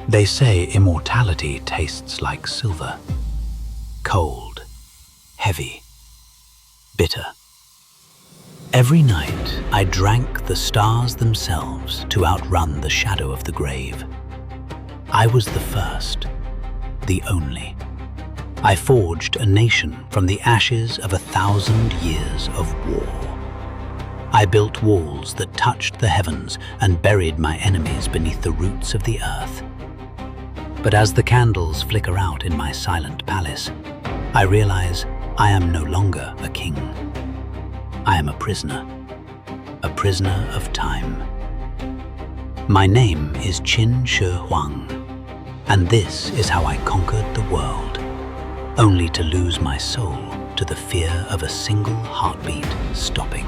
They say immortality tastes like silver. Cold, heavy, bitter. Every night, I drank the stars themselves to outrun the shadow of the grave. I was the first, the only. I forged a nation from the ashes of 1,000 years of war. I built walls that touched the heavens and buried my enemies beneath the roots of the earth. But as the candles flicker out in my silent palace, I realize I am no longer a king. I am a prisoner of time. My name is Qin Shi Huang, and this is how I conquered the world, only to lose my soul to the fear of a single heartbeat stopping.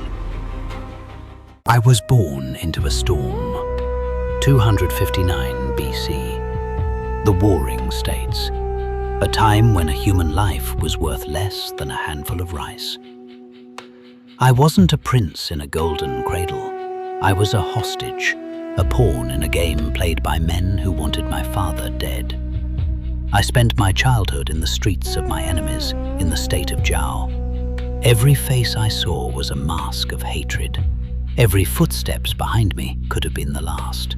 I was born into a storm, 259 BC, the Warring States, a time when a human life was worth less than a handful of rice. I wasn't a prince in a golden cradle. I was a hostage, a pawn in a game played by men who wanted my father dead. I spent my childhood in the streets of my enemies, in the state of Zhao. Every face I saw was a mask of hatred. Every footsteps behind me could have been the last.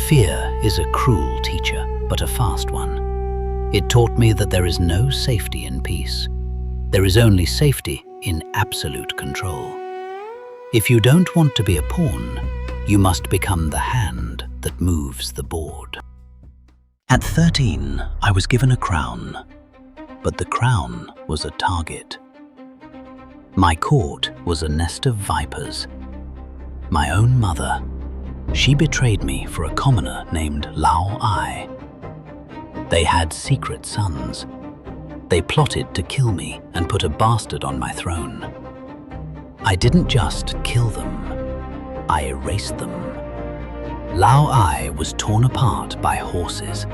Fear is a cruel teacher, but a fast one. It taught me that there is no safety in peace. There is only safety in absolute control. If you don't want to be a pawn, you must become the hand that moves the board. At 13, I was given a crown, but the crown was a target. My court was a nest of vipers. My own mother, she betrayed me for a commoner named Lao Ai. They had secret sons. They plotted to kill me and put a bastard on my throne. I didn't just kill them, I erased them. Lao Ai was torn apart by horses.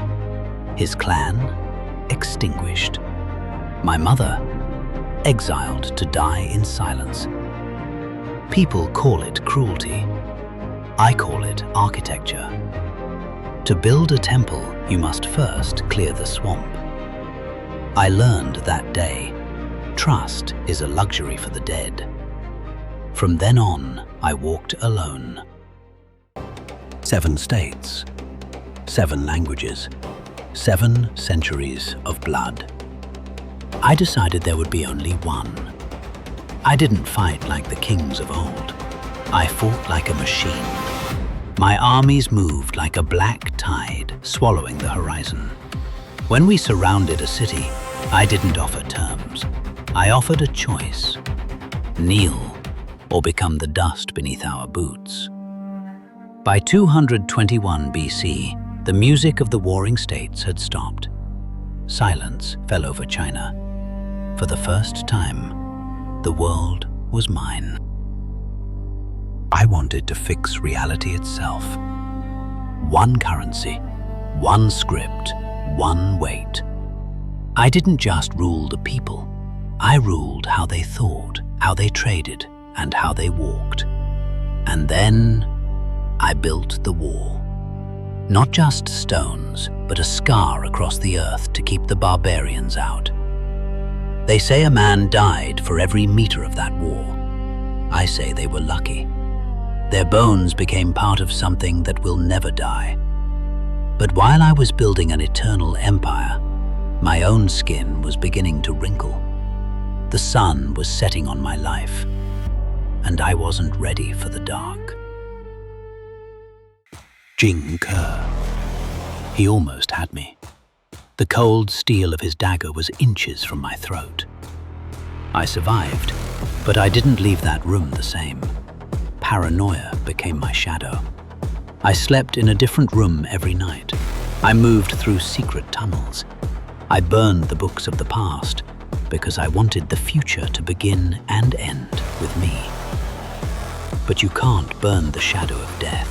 His clan extinguished. My mother exiled to die in silence. People call it cruelty. I call it architecture. To build a temple, you must first clear the swamp. I learned that day, trust is a luxury for the dead. From then on, I walked alone. 7 states, 7 languages, 7 centuries of blood. I decided there would be only one. I didn't fight like the kings of old. I fought like a machine. My armies moved like a black tide, swallowing the horizon. When we surrounded a city, I didn't offer terms. I offered a choice. Kneel or become the dust beneath our boots. By 221 BC, the music of the Warring States had stopped. Silence fell over China. For the first time, the world was mine. I wanted to fix reality itself. One currency, one script, one weight. I didn't just rule the people. I ruled how they thought, how they traded, and how they walked. And then I built the wall. Not just stones, but a scar across the earth to keep the barbarians out. They say a man died for every meter of that war. I say they were lucky. Their bones became part of something that will never die. But while I was building an eternal empire, my own skin was beginning to wrinkle. The sun was setting on my life, and I wasn't ready for the dark. Jing Ke. He almost had me. The cold steel of his dagger was inches from my throat. I survived, but I didn't leave that room the same. Paranoia became my shadow. I slept in a different room every night. I moved through secret tunnels. I burned the books of the past because I wanted the future to begin and end with me. But you can't burn the shadow of death.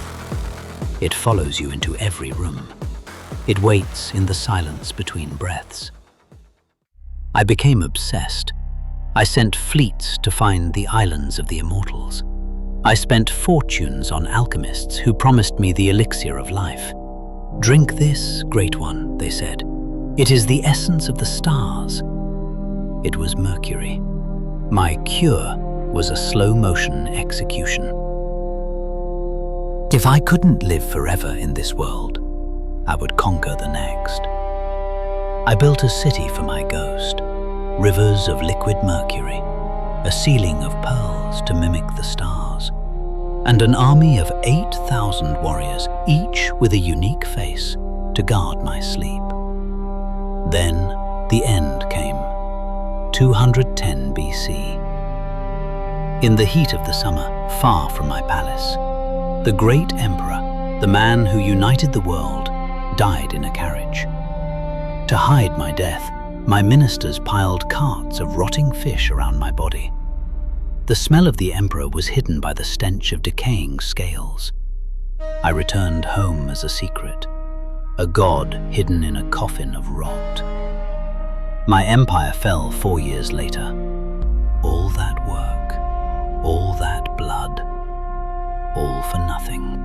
It follows you into every room. It waits in the silence between breaths. I became obsessed. I sent fleets to find the islands of the Immortals. I spent fortunes on alchemists who promised me the elixir of life. "Drink this, Great One," they said. "It is the essence of the stars." It was Mercury. My cure was a slow-motion execution. If I couldn't live forever in this world, I would conquer the next. I built a city for my ghost, rivers of liquid mercury, a ceiling of pearls to mimic the stars, and an army of 8,000 warriors, each with a unique face, to guard my sleep. Then the end came, 210 BC. In the heat of the summer, far from my palace, the great emperor, the man who united the world, died in a carriage. To hide my death, my ministers piled carts of rotting fish around my body. The smell of the emperor was hidden by the stench of decaying scales. I returned home as a secret, a god hidden in a coffin of rot. My empire fell 4 years later. All that work, all that blood, all for nothing.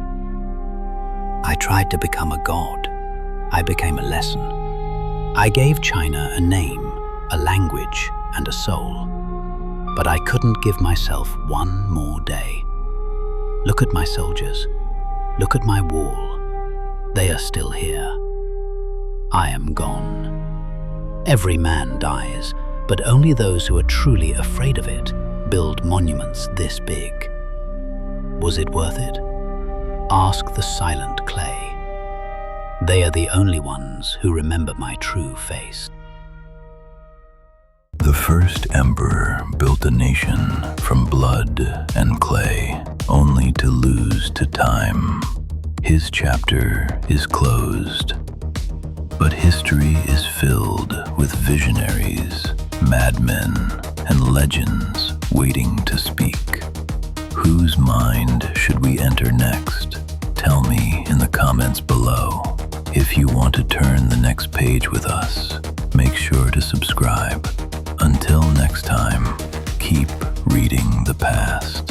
I tried to become a god. I became a lesson. I gave China a name, a language, and a soul. But I couldn't give myself one more day. Look at my soldiers. Look at my wall. They are still here. I am gone. Every man dies, but only those who are truly afraid of it build monuments this big. Was it worth it? Ask the silent clay. They are the only ones who remember my true face. The first emperor built a nation from blood and clay, only to lose to time. His chapter is closed. But history is filled with visionaries, madmen, and legends waiting to speak. Whose mind should we enter next? Tell me in the comments below. If you want to turn the next page with us, make sure to subscribe. Until next time, keep reading the past.